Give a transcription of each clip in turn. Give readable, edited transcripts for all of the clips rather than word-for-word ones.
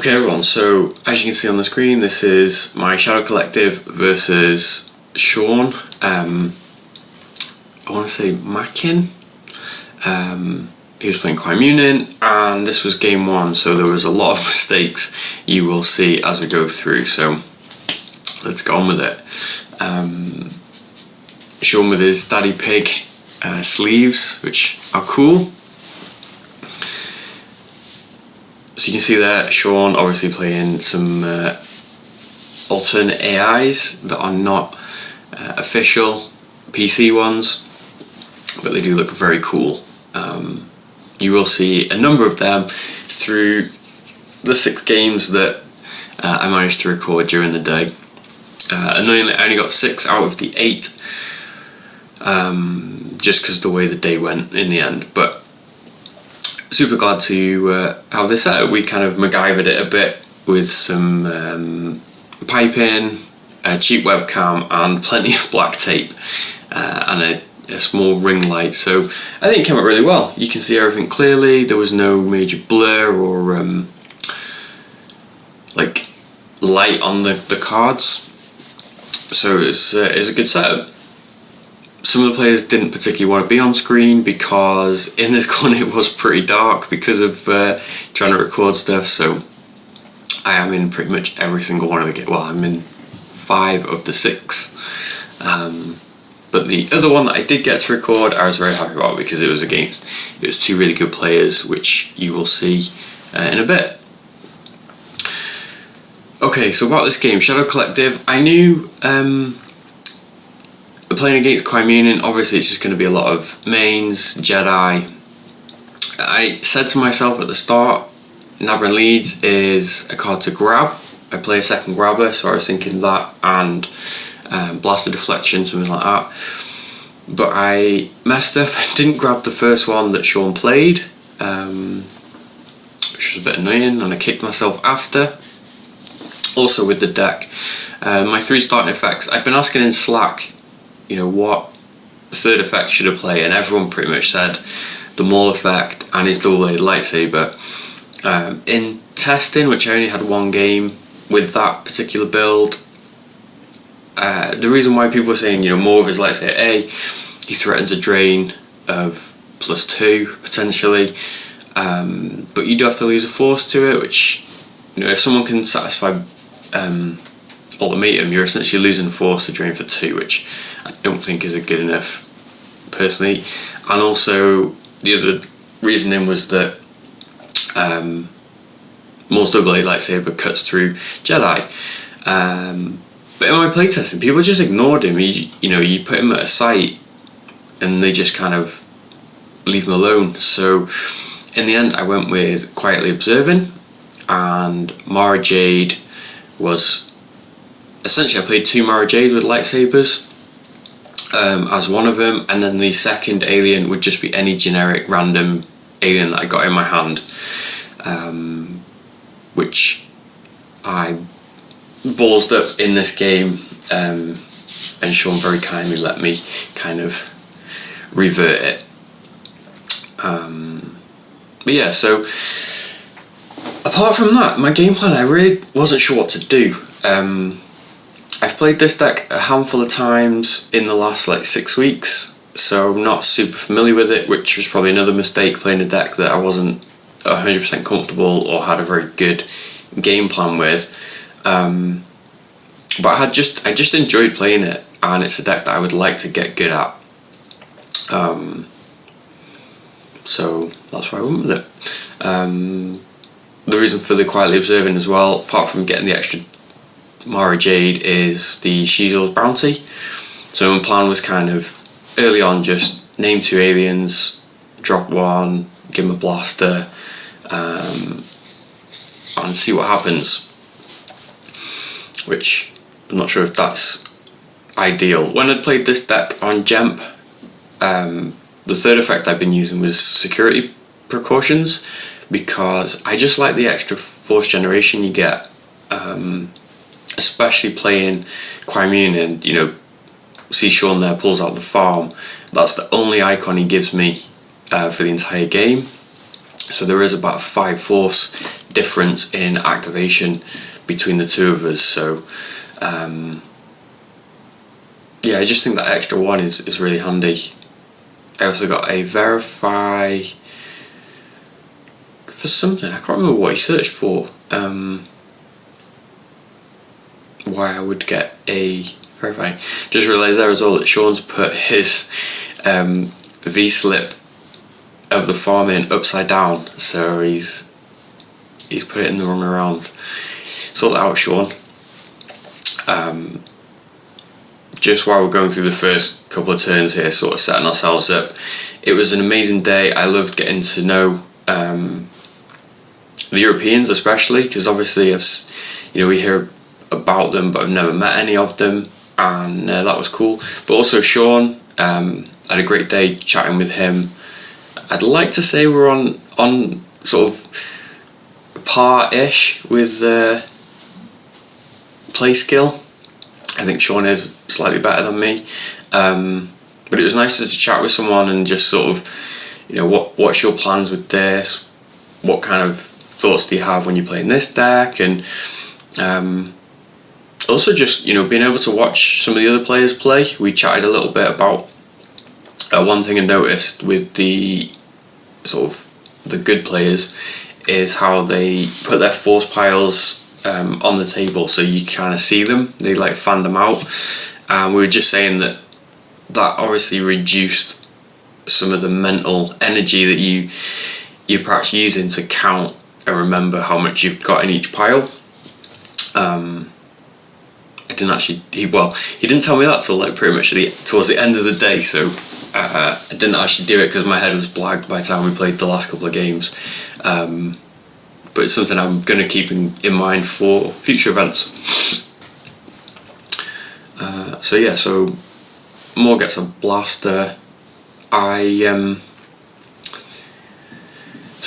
Okay everyone, so as you can see on the screen, this is my Shadow Collective versus Sean. I want to say Mackin. He was playing Munning, and this was game one, so there was a lot of mistakes you will see as we go through, so let's go on with it. Sean with his Daddy Pig sleeves, which are cool. So you can see there, Sean obviously playing some alternate AIs that are not official PC ones, but they do look very cool. You will see a number of them through the 6 games that I managed to record during the day. Annoyingly, I only got 6 out of the 8, just because the way the day went in the end, but super glad to have this out. We kind of MacGyvered it a bit with some piping, a cheap webcam and plenty of black tape and a small ring light, so I think it came out really well. You can see everything clearly, there was no major blur or like light on the cards, so it's a good setup. Some of the players didn't particularly want to be on screen because in this corner it was pretty dark because of trying to record stuff, so I am in pretty much every single one of the games. Well, I'm in 5 of the 6. But the other one that I did get to record I was very happy about because it was 2 really good players, which you will see in a bit. Okay, so about this game, Shadow Collective, I knew playing against Munning, obviously it's just going to be a lot of mains, Jedi. I said to myself at the start, Naboo Leeds is a card to grab. I play a second grabber, so I was thinking that and blaster deflection, something like that. But I messed up and didn't grab the first one that Sean played, which was a bit annoying, and I kicked myself after. Also with the deck, my 3 starting effects, I've been asking in Slack, you know, what third effect should I play, and everyone pretty much said the Maul effect and his double-bladed lightsaber. In testing, which I only had 1 game with that particular build, the reason why people are saying, you know, more of his lightsaber, he threatens a drain of +2 potentially, but you do have to lose a force to it, which, you know, if someone can satisfy ultimatum, you're essentially losing force to drain for 2, which I don't think is a good enough personally. And also the other reasoning was that Maul's double-bladed lightsaber cuts through Jedi, but in my playtesting people just ignored him. You put him at a site and they just kind of leave him alone, so in the end I went with Quietly Observing, and Mara Jade was essentially, I played 2 Mara Jades with lightsabers as one of them, and then the second alien would just be any generic random alien that I got in my hand, which I ballsed up in this game, and Sean very kindly let me kind of revert it. But yeah, so apart from that, my game plan, I really wasn't sure what to do. I've played this deck a handful of times in the last 6 weeks, so I'm not super familiar with it, which was probably another mistake, playing a deck that I wasn't 100% comfortable or had a very good game plan with. But I just enjoyed playing it, and it's a deck that I would like to get good at. So that's why I went with it. The reason for the Quietly Observing as well, apart from getting the extra Mara Jade, is the Shizel's bounty. So my plan was kind of early on just name 2 aliens, drop 1, give them a blaster, and see what happens, which I'm not sure if that's ideal. When I played this deck on Gemp, the third effect I've been using was security precautions, because I just like the extra force generation you get, especially playing Munning. You know, see Sean there pulls out the farm, that's the only icon he gives me for the entire game, So there is about a 5 force difference in activation between the two of us. So yeah, I just think that extra 1 is really handy. I also got a verify for something. I can't remember what he searched for. Why I would get a verify. Just realised there as well that Sean's put his V-slip of the farm in upside down, so he's put it in the wrong way around. Sort that out, Sean. Just while we're going through the first couple of turns here, sort of setting ourselves up, it was an amazing day. I loved getting to know the Europeans, especially because obviously we hear about them, but I've never met any of them, and that was cool. But also Sean, had a great day chatting with him. I'd like to say we're on sort of par-ish with play skill. I think Sean is slightly better than me, but it was nice to chat with someone and just sort of, what's your plans with this? What kind of thoughts do you have when you're playing this deck? And also just being able to watch some of the other players play. We chatted a little bit about one thing I noticed with the sort of the good players is how they put their force piles on the table, so you kind of see them. They like fan them out, and we were just saying that obviously reduced some of the mental energy that you're perhaps using to count and remember how much you've got in each pile. I didn't actually. He didn't tell me that till like pretty much towards the end of the day. So I didn't actually do it because my head was blagged by the time we played the last couple of games. But it's something I'm going to keep in mind for future events. So Moore gets a blaster. So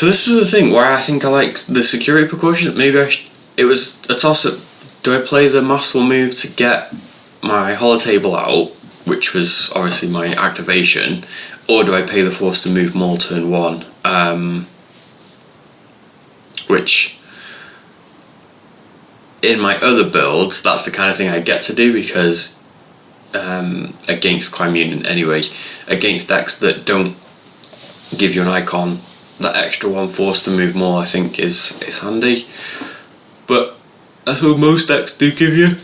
this was the thing where I think I like the security precaution. Maybe it was a toss-up. Do I play the masterful move to get my holotable out, which was obviously my activation, or do I pay the force to move more turn 1? Which, in my other builds, that's the kind of thing I get to do because against Crime Union anyway, against decks that don't give you an icon, that extra 1 force to move more I think is handy. But I think most decks do give you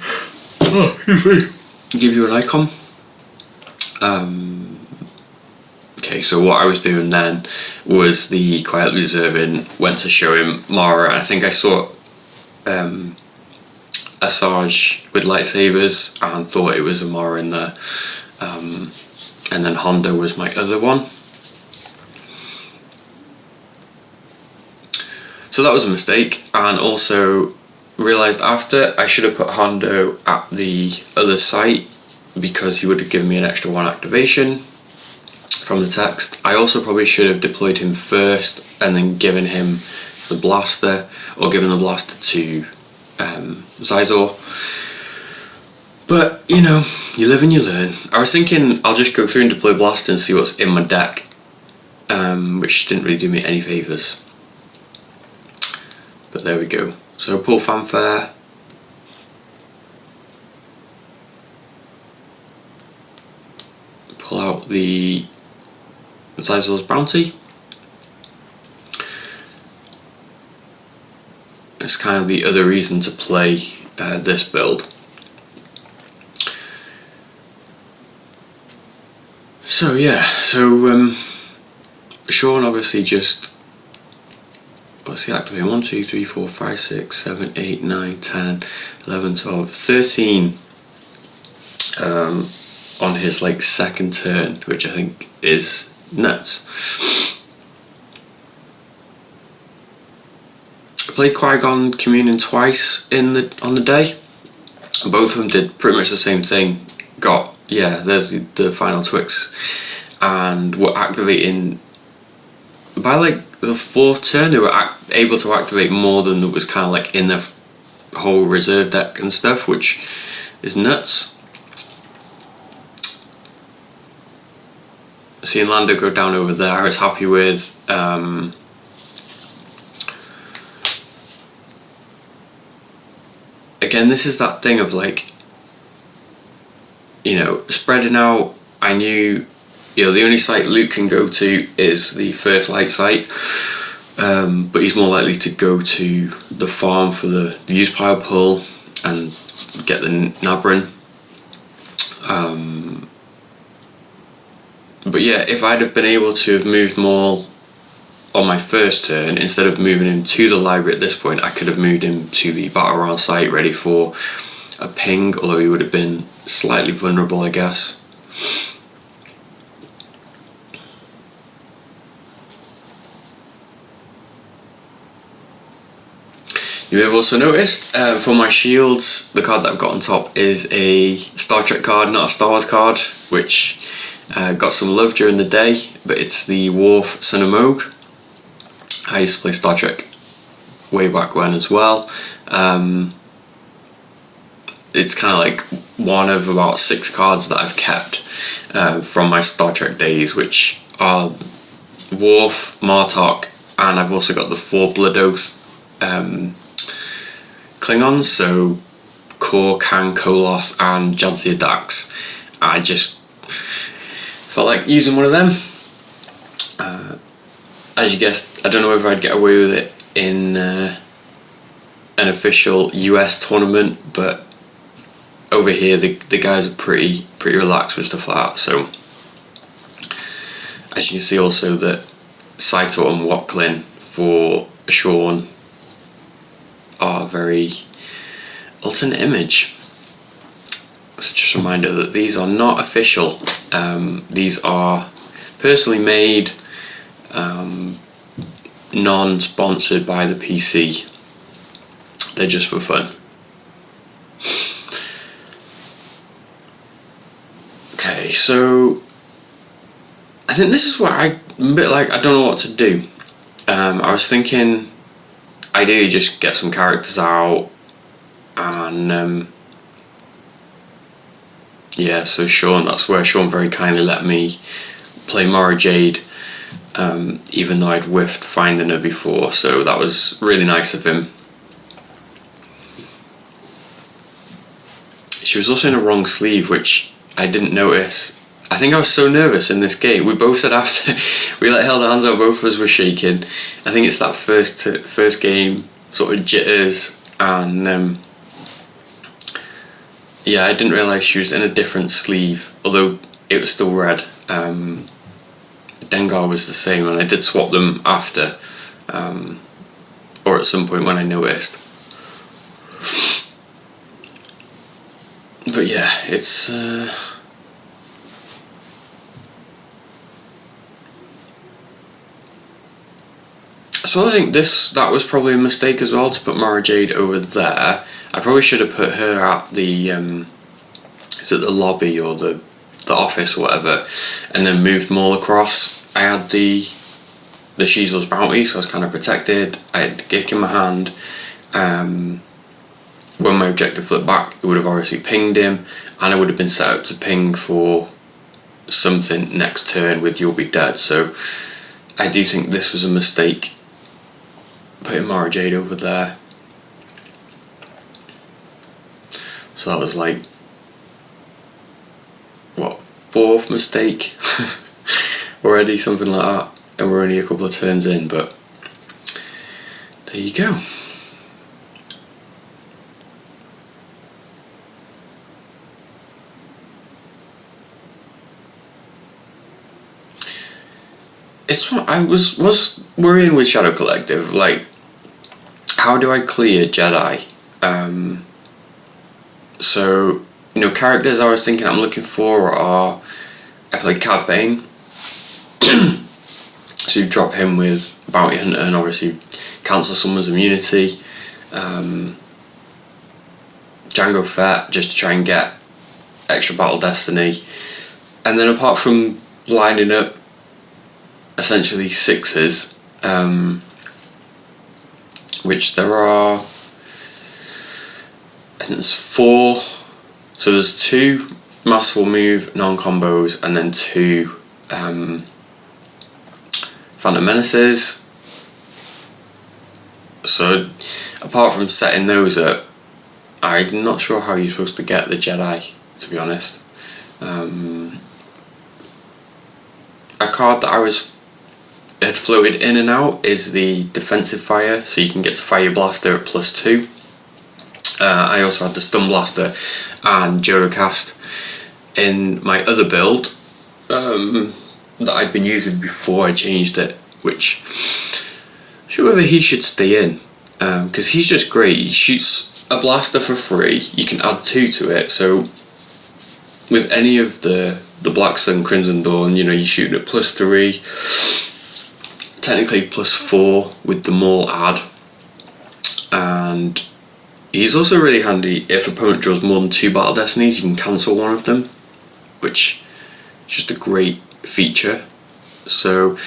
an icon. Okay, so what I was doing then was the quiet reserving, went to show him Mara, and I think I saw Asajj with lightsabers and thought it was a Mara in there, and then Hondo was my other one. So that was a mistake, and also realised after I should have put Hondo at the other site because he would have given me an extra 1 activation from the text. I also probably should have deployed him first and then given him the blaster, or given the blaster to Zizor. But you live and you learn. I was thinking I'll just go through and deploy blaster and see what's in my deck, which didn't really do me any favours. But there we go. So pull fanfare. Pull out the Zizor's bounty. It's kind of the other reason to play this build. So yeah, Sean obviously just, what's he activating? 1, 2, 3, 4, 5, 6, 7, 8, 9, 10, 11, 12, 13 on his second turn, which I think is nuts. I played Qui-Gon Communion twice on the day. Both of them did pretty much the same thing. There's the final Twix, and were activating by the 4th turn. They were able to activate more than was kind of in the whole reserve deck and stuff, which is nuts. Seeing Lando go down over there, I was happy with. again, this is that thing of like, spreading out. I knew, the only site Luke can go to is the First Light site, but he's more likely to go to the farm for the use pile pull and get the nabbering. But yeah, if I'd have been able to have moved Maul on my first turn, instead of moving him to the library at this point, I could have moved him to the battle round site ready for a ping, although he would have been slightly vulnerable, I guess. You may have also noticed, for my shields, the card that I've got on top is a Star Trek card, not a Star Wars card, which got some love during the day, but it's the Worf Son of Moog. I used to play Star Trek way back when as well. It's kind of like one of about 6 cards that I've kept from my Star Trek days, which are Worf, Martok, and I've also got the 4 Blood Oath Klingons, so Kor, Kang, Koloth, and Jadzia Dax. I just felt like using one of them. As you guessed, I don't know if I'd get away with it in an official US tournament, but over here the guys are pretty relaxed with stuff like that. So as you can see also that Saito and Waklin for Sean are very alternate image. So just a reminder that these are not official. These are personally made, non-sponsored by the PC. They're just for fun. Okay, so I think this is where I'm a bit like, I don't know what to do. I was thinking ideally just get some characters out and yeah, so Sean, that's where Sean very kindly let me play Mara Jade, even though I'd whiffed finding her before, so that was really nice of him. She was also in a wrong sleeve, which I didn't notice. I think I was so nervous in this game. We both said after we held our hands out, both of us were shaking. I think it's that first game sort of jitters, and yeah, I didn't realise she was in a different sleeve, although it was still red. Dengar was the same, and I did swap them after, or at some point when I noticed. But yeah, it's so I think that was probably a mistake as well, to put Mara Jade over there. I probably should have put her at the is it the lobby or the office or whatever, and then moved Maul across. I had the Sheezl's bounty, so I was kind of protected. I had the Gick in my hand. When my objective flipped back, it would have obviously pinged him, and I would have been set up to ping for something next turn with You'll Be Dead. So I do think this was a mistake, putting Mara Jade over there. So that was like, what, 4th mistake already, something like that, and we're only a couple of turns in, but there you go. It's what I was worrying with Shadow Collective, like, how do I clear Jedi? So, characters I was thinking I'm looking for are, I played Cad Bane, so you drop him with Bounty Hunter and obviously cancel someone's immunity. Jango Fett, just to try and get extra battle destiny. And then apart from lining up essentially 6s, which there are, I think there's 4, so there's 2 Masterful Move non-combos and then 2 Phantom Menaces. So apart from setting those up, I'm not sure how you're supposed to get the Jedi, to be honest. A card that had floated in and out is the defensive fire, so you can get to fire your blaster at +2. I also had the stun blaster and Jodocast in my other build that I'd been using before I changed it, which I'm sure whether he should stay in, because he's just great. He shoots a blaster for free, you can add 2 to it, so with any of the Black Sun, Crimson Dawn, you shoot at +3, technically +4 with the Maul add, and he's also really handy if opponent draws more than 2 Battle Destinies, you can cancel one of them, which is just a great feature. So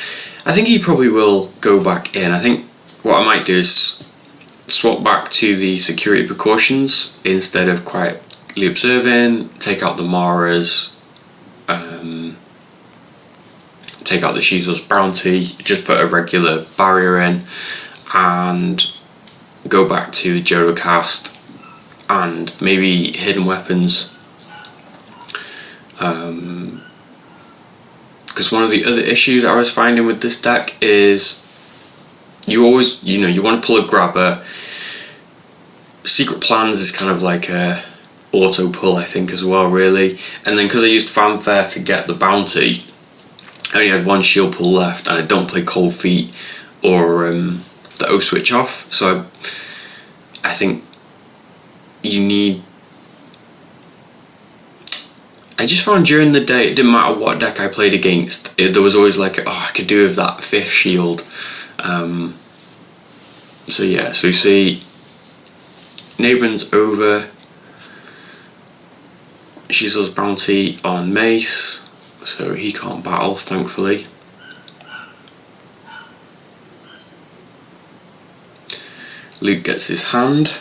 I think he probably will go back in. I think what I might do is swap back to the security precautions instead of quietly observing, take out the Maras, take out the Shizel's bounty, just put a regular barrier in, and go back to the Jodocast and maybe hidden weapons. Because one of the other issues I was finding with this deck is you always, you want to pull a grabber. Secret Plans is kind of like a auto pull, I think, as well, really. And then because I used Fanfare to get the bounty, I only had 1 shield pull left, and I don't play Cold Feet or the O switch off. So I think you need. I just found during the day, it didn't matter what deck I played against, there was always like, I could do with that 5th shield. So yeah, so you see Nabin's over, Shizel's bounty on Mace, so he can't battle, thankfully. Luke gets his hand.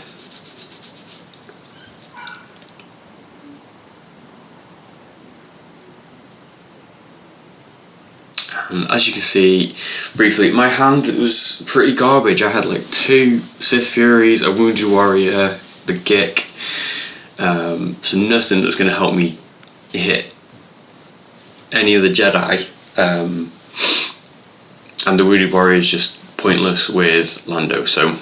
And as you can see, briefly, my hand was pretty garbage. I had like 2 Sith Furies, a Wounded Warrior, the Gick, so nothing that was going to help me hit any of the Jedi, and the Wounded Warrior is just pointless with Lando, so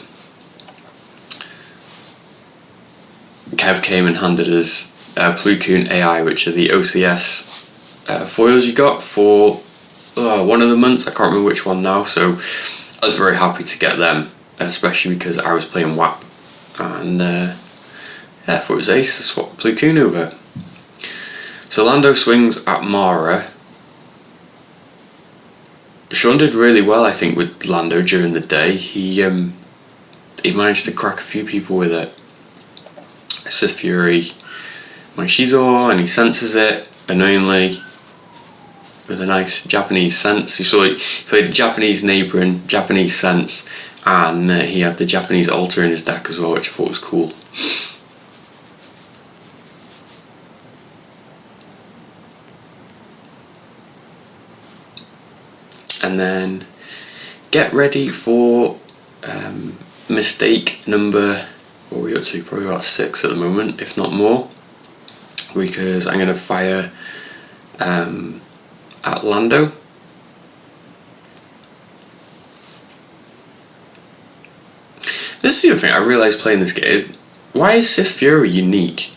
Kev came and handed us Plo Koon AI, which are the OCS foils you got for one of the months, I can't remember which one now, so I was very happy to get them, especially because I was playing WAP, and I thought it was ace to swap Plo Koon over. So Lando swings at Mara. Sean did really well, I think, with Lando during the day. He managed to crack a few people with it. Sith Fury, my Shizo, and he senses it, annoyingly, with a nice Japanese sense. He played Japanese neighbouring, Japanese sense, and he had the Japanese altar in his deck as well, which I thought was cool. And then get ready for mistake number, what are we up to? Probably about 6 at the moment, if not more, because I'm going to fire at Lando. This is the other thing I realised playing this game. Why is Sith Fury unique?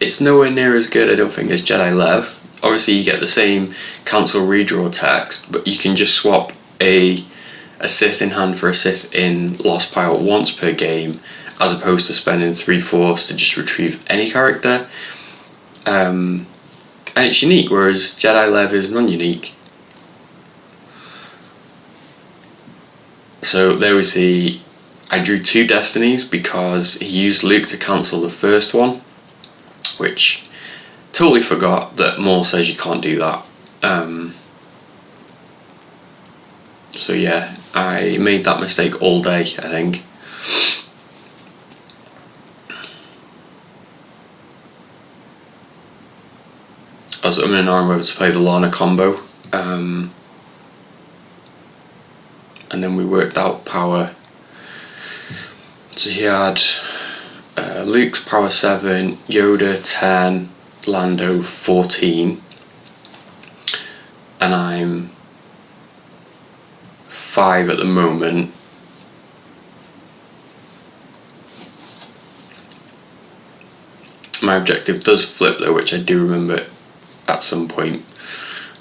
It's nowhere near as good, I don't think, as Jedi Lev. Obviously you get the same cancel redraw text, but you can just swap a Sith in hand for a Sith in lost pile once per game, as opposed to spending 3 force to just retrieve any character. And it's unique, whereas Jedi Lev is non-unique. So there we see, I drew 2 destinies because he used Luke to cancel the first one, which totally forgot that Maul says you can't do that. So yeah, I made that mistake all day, I think. I was in an arm whether to play the Lana combo, and then we worked out power. So he had Luke's power 7, Yoda 10, Lando 14, and I'm 5 at the moment. My objective does flip though, which I do remember at some point.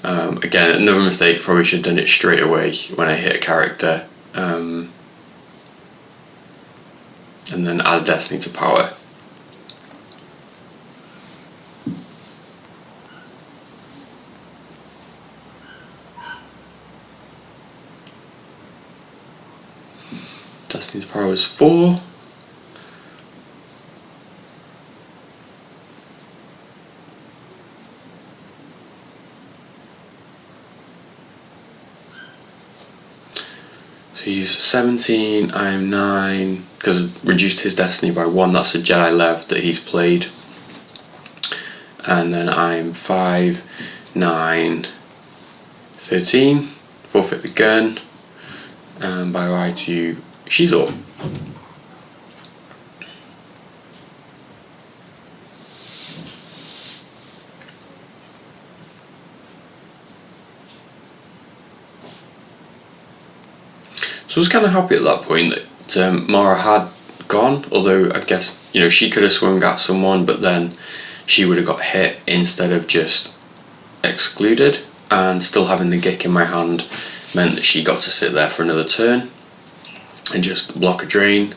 Again, another mistake, probably should have done it straight away when I hit a character, and then add Destiny to power. Destiny's power is 4. So he's 17, I'm 9, because I've reduced his Destiny by 1, that's the Jedi Lev that he's played. And then I'm 5, 9, 13, forfeit the gun, and bye-bye to Shizor. So I was kind of happy at that point that Mara had gone, although I guess, you know, she could have swung at someone, but then she would have got hit instead of just excluded, and still having the Gick in my hand meant that she got to sit there for another turn and just block a drain.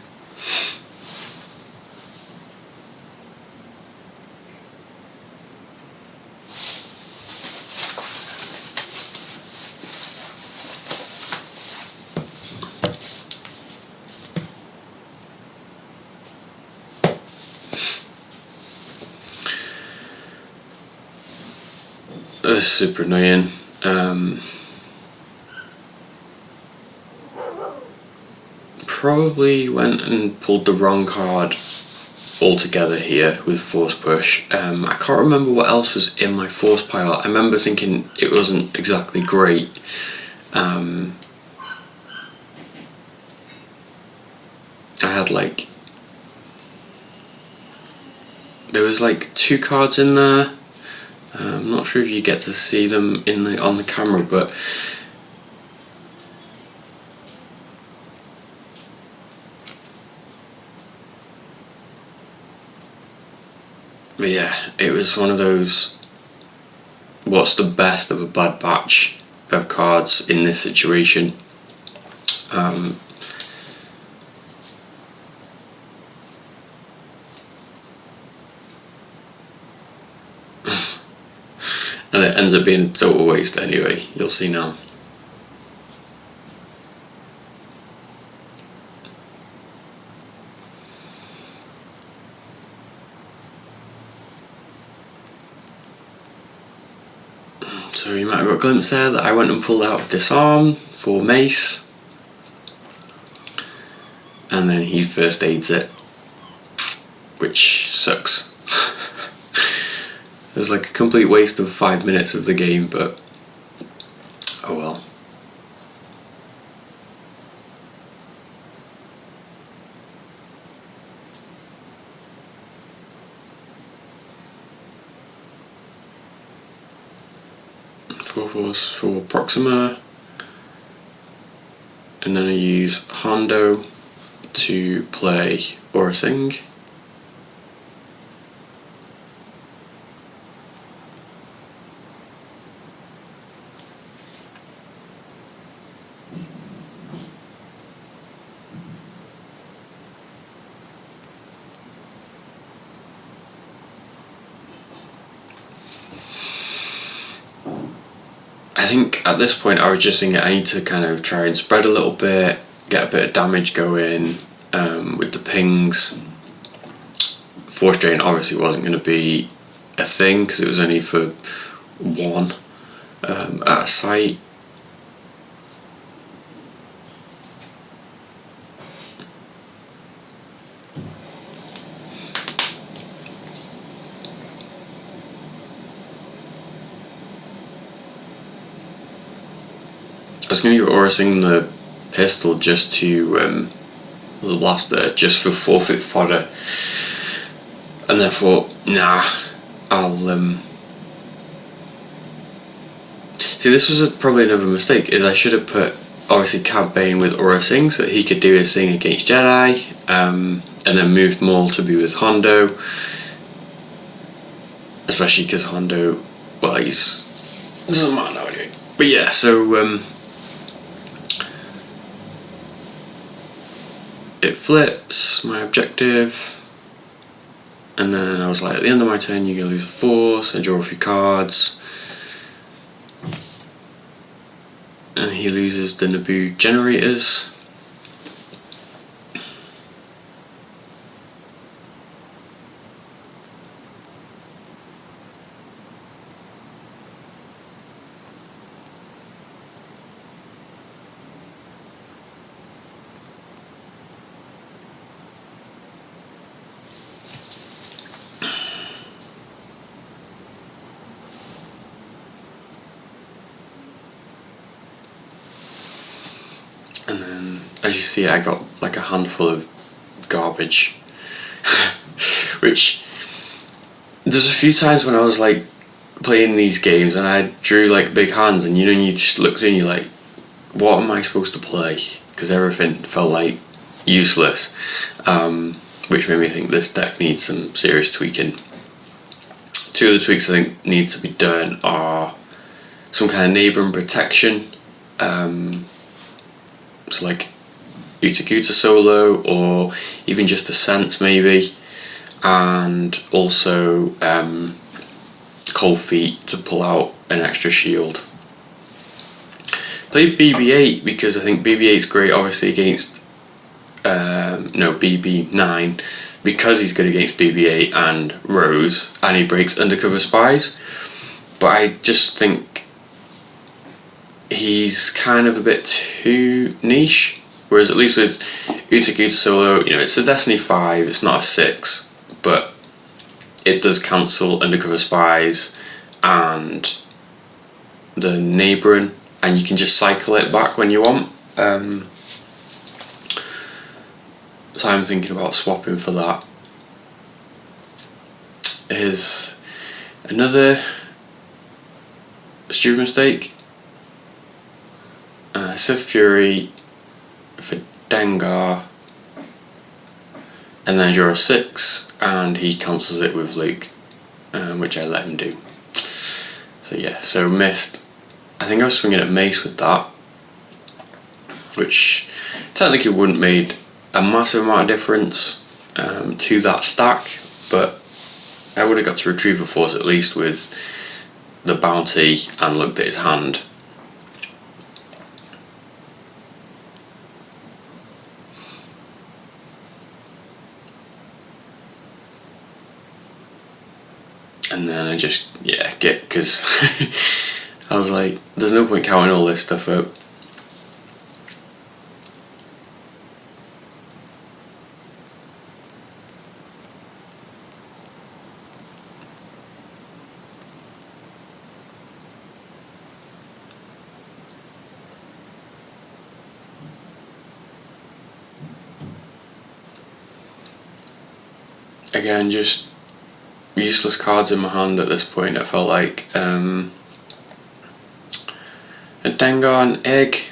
This is super annoying. Probably went and pulled the wrong card altogether here with Force Push. I can't remember what else was in my Force pile. I remember thinking it wasn't exactly great. I had like, there was like 2 cards in there. I'm not sure if you get to see them on the camera, but yeah, it was one of those, what's the best of a bad batch of cards in this situation. And it ends up being a total waste anyway, you'll see now. So you might have got a glimpse there that I went and pulled out Disarm for Mace, and then he first aids it, which sucks. It's like a complete waste of 5 minutes of the game, but oh well. Force for Proxima, and then I use Hondo to play Aura Sing. I think at this point I was just thinking I need to kind of try and spread a little bit, get a bit of damage going with the pings. Force Drain obviously wasn't going to be a thing because it was only for 1 at a site. I was going to give Aura Sing the pistol just to the blaster, just for forfeit fodder, and then thought, nah, I'll see, this was probably another mistake, is I should have put obviously Cad Bane with Aura Singh so that he could do his thing against Jedi, and then moved Maul to be with Hondo, especially because Hondo, well, he's, it doesn't matter now anyway. But yeah, so it flips my objective, and then I was like, at the end of my turn you're going to lose the Force, and draw a few cards, and he loses the Naboo generators. And then, as you see, I got like a handful of garbage. Which, there's a few times when I was like playing these games and I drew like big hands, and you just look through and you're like, what am I supposed to play? Because everything felt like useless. Which made me think this deck needs some serious tweaking. Two of the tweaks I think need to be done are some kind of neighbouring protection. So like Uta solo, or even just a sense maybe, and also cold feet to pull out an extra shield. Played BB-8 because I think BB-8's great obviously against BB-9, because he's good against BB-8 and Rose, and he breaks undercover spies, but I just think he's kind of a bit too niche. Whereas at least with Uta solo, it's a Destiny 5, it's not a 6, but it does cancel undercover spies and the neighbouring, and you can just cycle it back when you want. So I'm thinking about swapping for that. Is another stupid mistake. Sith Fury for Dengar, and then I draw a 6, and he cancels it with Luke, which I let him do. So yeah, so missed. I think I was swinging at Mace with that, which technically wouldn't made a massive amount of difference to that stack, but I would have got to Retriever Force at least with the bounty and looked at his hand. And then I just, because I was like, there's no point counting all this stuff out. Again, just useless cards in my hand at this point. I felt like a Dengar and Egg.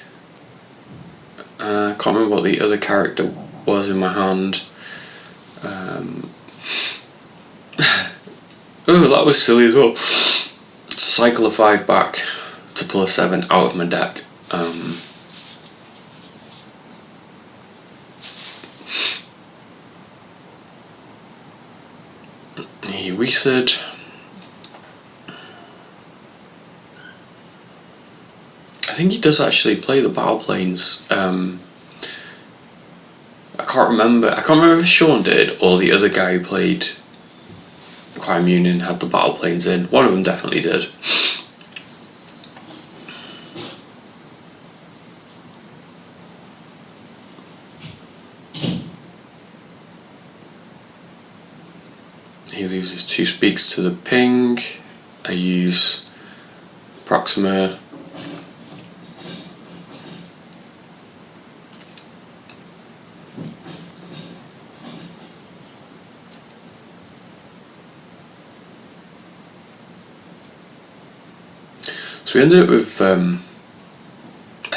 I can't remember what the other character was in my hand. Oh, that was silly as well. To cycle a 5 back to pull a 7 out of my deck. He reset. I think he does actually play the battle planes. I can't remember if Sean did or the other guy who played Crime Union had the battle planes in. One of them definitely did. He loses 2 speaks to the ping. I use Proxima. So we ended up with, I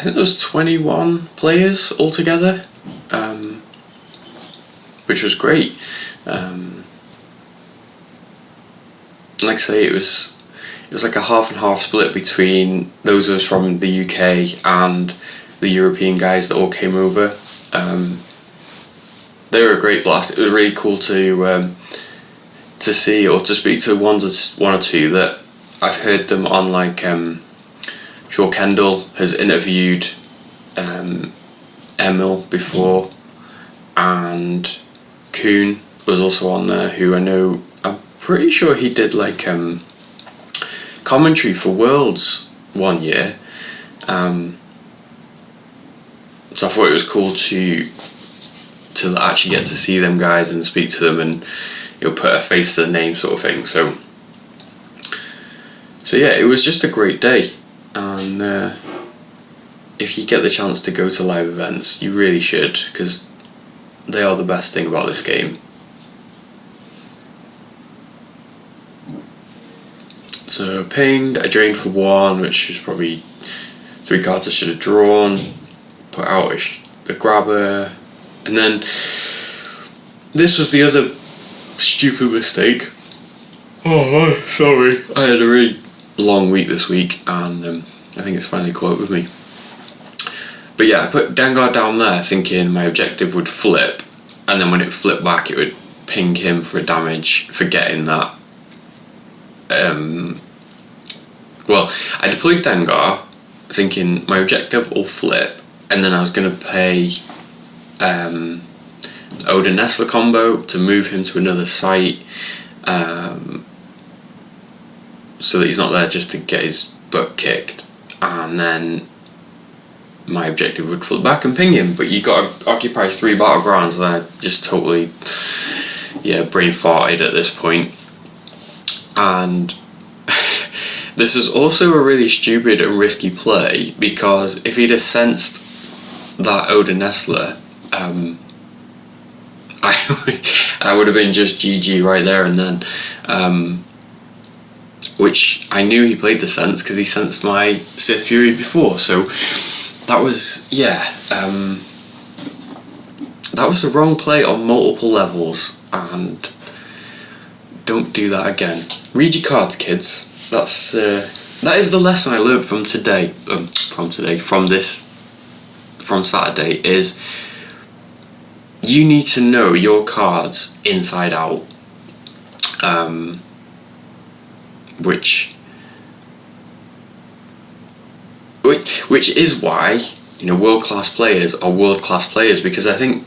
think there was 21 players altogether, which was great. Like I say, it was like a half and half split between those of us from the UK and the European guys that all came over. They were a great blast. It was really cool to see or to speak to one or two that I've heard them on, like Shaw Kendall has interviewed Emil before, and Kuhn was also on there, who I know, I'm pretty sure he did like commentary for Worlds one year. So I thought it was cool to actually get to see them guys and speak to them, and put a face to the name sort of thing. So yeah, it was just a great day, and if you get the chance to go to live events, you really should, because they are the best thing about this game. So pinged, I drained for 1, which was probably 3 cards I should have drawn, put out the grabber, and then this was the other stupid mistake. Oh, sorry. I had a really long week this week, and I think it's finally caught up with me. But yeah, I put Dengar down there thinking my objective would flip, and then when it flipped back it would ping him for a damage, forgetting that. Well, I deployed Dengar thinking my objective will flip, and then I was going to play Odin Nestler combo to move him to another site, so that he's not there just to get his butt kicked, and then my objective would flip back and ping him. But you got to occupy 3 battlegrounds, and I just totally brain farted at this point. And this is also a really stupid and risky play, because if he'd have sensed that Odin Nestler, I would have been just GG right there and then, which I knew he played the sense because he sensed my Sith Fury before. So that was that was the wrong play on multiple levels, and don't do that again. Read your cards, kids. That is the lesson I learned from today. From Saturday, is you need to know your cards inside out, which is why world-class players are world-class players, because I think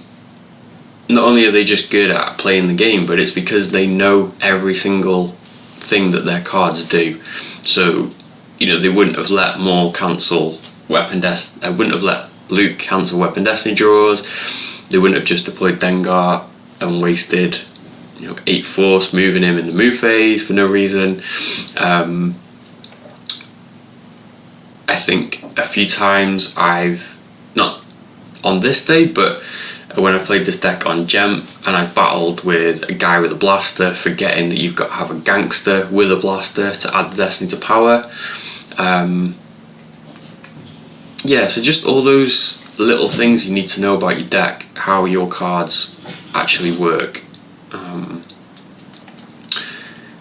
not only are they just good at playing the game, but it's because they know every single thing that their cards do. So they wouldn't have let Maul cancel wouldn't have let Luke cancel Weapon Destiny draws. They wouldn't have just deployed Dengar and wasted 8 force moving him in the move phase for no reason. I think a few times I've, not on this day, but when I've played this deck on Gem and I've battled with a guy with a blaster, forgetting that you've got to have a gangster with a blaster to add the Destiny to power. So just all those little things you need to know about your deck, how your cards actually work.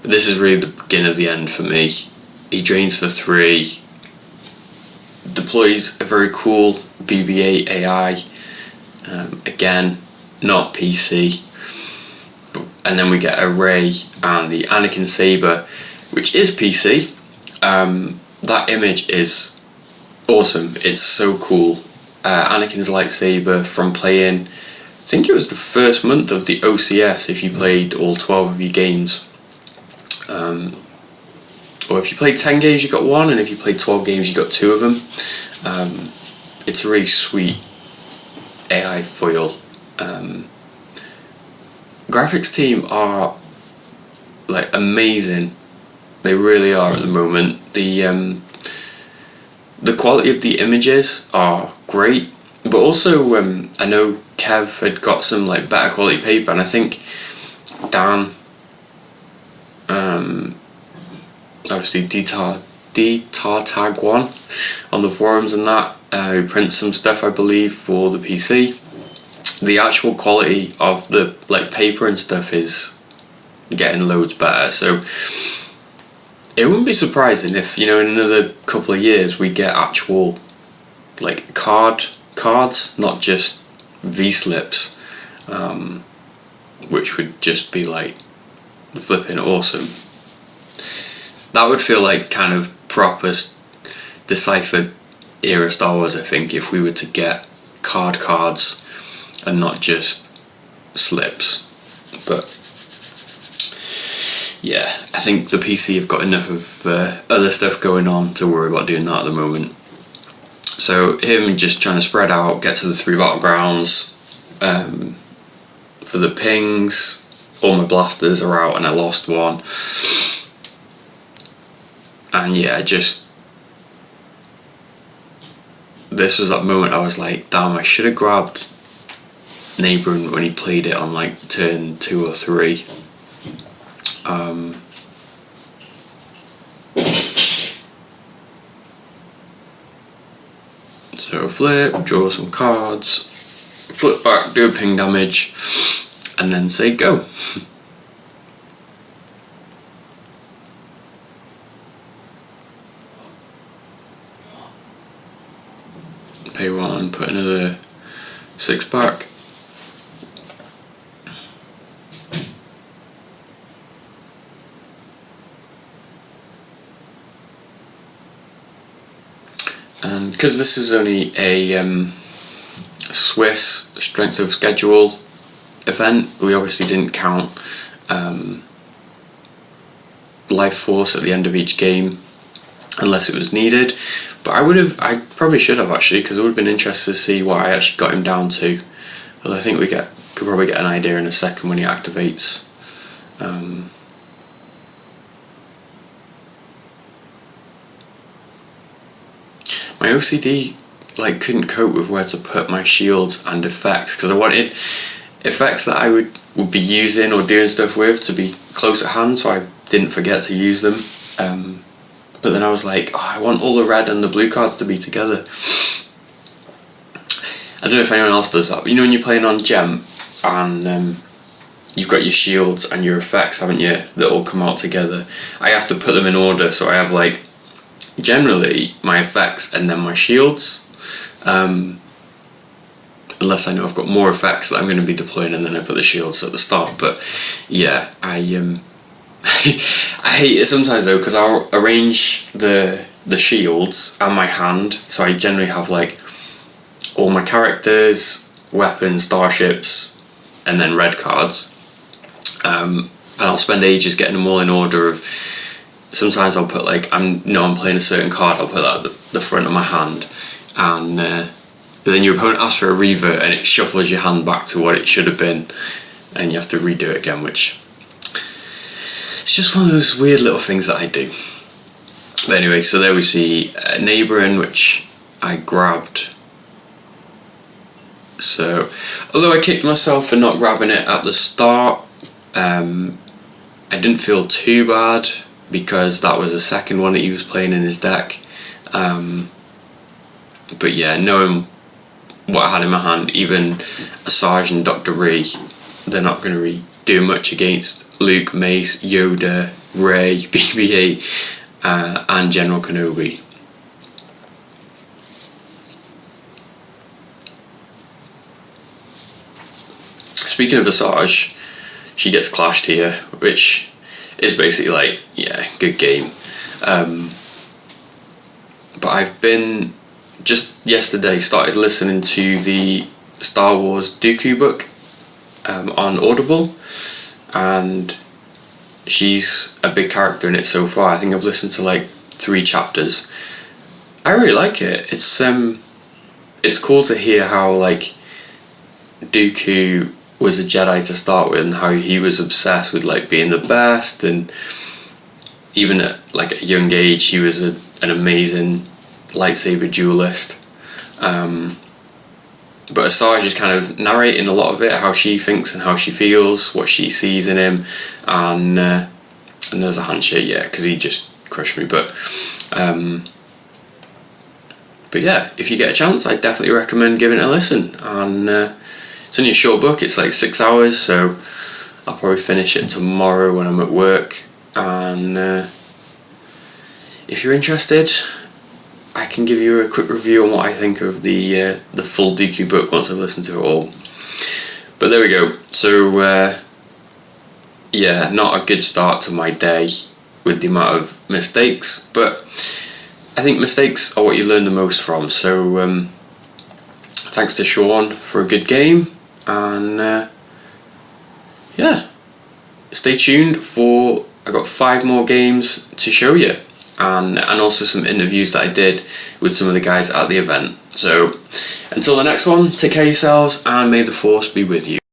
This is really the beginning of the end for me. He drains for 3, deploys a very cool BB-8 AI, again not PC, and then we get a Rey and the Anakin Saber, which is PC. That image is awesome, it's so cool. Anakin's lightsaber from playing, I think it was the first month of the OCS if you played all 12 of your games. Or if you played 10 games you got 1, and if you played 12 games you got 2 of them. It's a really sweet AI foil. Graphics team are like amazing, they really are at the moment. The quality of the images are great, but also I know Kev had got some like better quality paper, and I think Dan, obviously Tartag1 on the forums and that, who prints some stuff, I believe, for the PC. The actual quality of the like paper and stuff is getting loads better, so it wouldn't be surprising if, you know, in another couple of years we get actual like cards, not just V-slips, which would just be like flipping awesome. That would feel like kind of proper deciphered era Star Wars, I think, if we were to get cards and not just slips. But yeah, I think the PC have got enough of other stuff going on to worry about doing that at the moment. So him just trying to spread out, get to the 3 battlegrounds. For the pings, all my blasters are out and I lost one. And yeah, just this was that moment I was like, damn, I should have grabbed Naboo when he played it on like turn 2 or 3. So flip, draw some cards, flip back, do a ping damage, and then say go. Pay 1, put another 6 back. And because this is only a Swiss strength of schedule event, we obviously didn't count life force at the end of each game unless it was needed. But I probably should have actually, because it would have been interesting to see what I actually got him down to. Well, I think we could probably get an idea in a second when he activates. My OCD like couldn't cope with where to put my shields and effects, because I wanted effects that I would be using or doing stuff with to be close at hand, so I didn't forget to use them. But then I was like, oh, I want all the red and the blue cards to be together. I don't know if anyone else does that, but you know when you're playing on Gem and you've got your shields and your effects, haven't you, that all come out together. I have to put them in order, so I have like generally my effects and then my shields, unless I know I've got more effects that I'm going to be deploying and then I put the shields at the start. But yeah, I hate it sometimes though, because I'll arrange the shields and my hand, so I generally have like all my characters, weapons, starships, and then red cards, and I'll spend ages getting them all in order of. Sometimes I'll put like I'm playing a certain card, I'll put that at the front of my hand, and then your opponent asks for a revert and it shuffles your hand back to what it should have been, and you have to redo it again, which it's just one of those weird little things that I do. But anyway, so there we see Neighbouring, which I grabbed. So although I kicked myself for not grabbing it at the start, I didn't feel too bad, because that was the second one that he was playing in his deck. But yeah, knowing what I had in my hand, even Asajj and Dr. Ree, they're not going to really do much against Luke, Mace, Yoda, Rey, BB-8, and General Kenobi. Speaking of Asajj, she gets clashed here, which is basically like, yeah, good game. But I've been, just yesterday, started listening to the Star Wars Dooku book on Audible, and she's a big character in it so far. I think I've listened to like 3 chapters. I really like it. It's cool to hear how like Dooku was a Jedi to start with, and how he was obsessed with like being the best, and even at like a young age he was an amazing lightsaber duelist. But Asajj is kind of narrating a lot of it, how she thinks and how she feels, what she sees in him, and there's a handshake, yeah, because he just crush me. But yeah, if you get a chance, I definitely recommend giving it a listen. And it's only a short book, it's like 6 hours, so I'll probably finish it tomorrow when I'm at work. And if you're interested, I can give you a quick review on what I think of the full Dooku book once I've listened to it all. But there we go. So yeah, not a good start to my day with the amount of mistakes, but I think mistakes are what you learn the most from. So thanks to Sean for a good game, and yeah, stay tuned for, I got 5 more games to show you, and also some interviews that I did with some of the guys at the event. So until the next one, take care of yourselves, and may the force be with you.